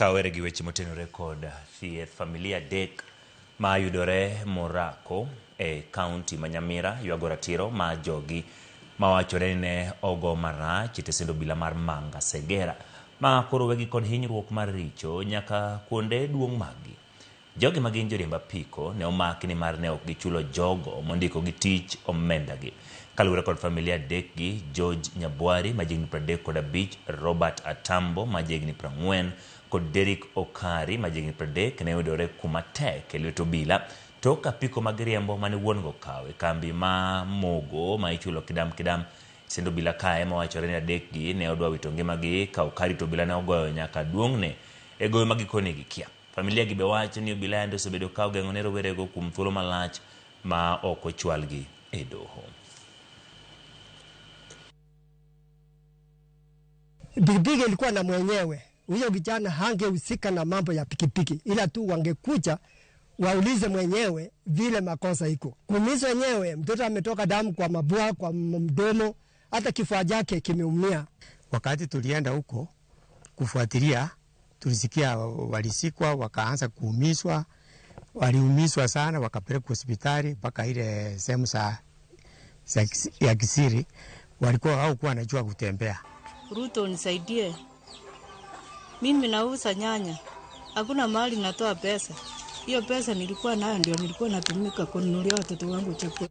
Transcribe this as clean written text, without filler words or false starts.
Kawere gi weche motenore kod thieth familia dek ma yudore Morako e kaunti ma Nyamira ywago ratiro ma jogi mawachore ne ogo marach e tesend obila mar Manga Segera ma koro wegi kod hinyruok mar richo nyaka kuonde duong' maggi. Jogi magin joriemb apiko ne omaki ni mar ne ok gichulo jogo mondiko gi tich omenda gi. Kaluwore kod familia dek gi, George Nyabwari majigni 35, Robert Atambo majigni 40 kod Derrick Okari majigni 30 ne yudore kuma tek e lwet obila tok apiko mag riembo mane wuon go kawe kambi ma mogo ma ichulo kidam sendo obila kae mawachore ni adek gi ne odwa wito ngimagi ka Okari to obila ne ogoyo nyaka duong'ne e goyo magikone gi kia. Familia gi be wacho ni obila endo osebedo ka ogeng'o ne rowerego kuom thuolo malach ma ok ochwalgi e doho. Pikipiki ilikuwa na mwenyewe. Huyo kijana hangehusika na mambo ya pikipiki, ila tu wangekuja waulize mwenyewe vile makosa iko. Kuumiza wenyewe, mtoto ametoka damu kwa mabua, kwa mdomo, hata kifua chake kimeumia. Wakati tulienda huko kufuatilia, tulisikia walisikwa, wakaanza kuumizwa, waliumizwa sana, wakapelekwa hospitali mpaka ile sehemu ya kisiri, walikuwa hawakuwa wanajua kutembea. Ruto nisaidie. Mimi nauza nyanya. Hakuna mahali natoa pesa. Hiyo pesa nilikuwa nayo ndio nilikuwa natumika kununulia watoto wangu chakula.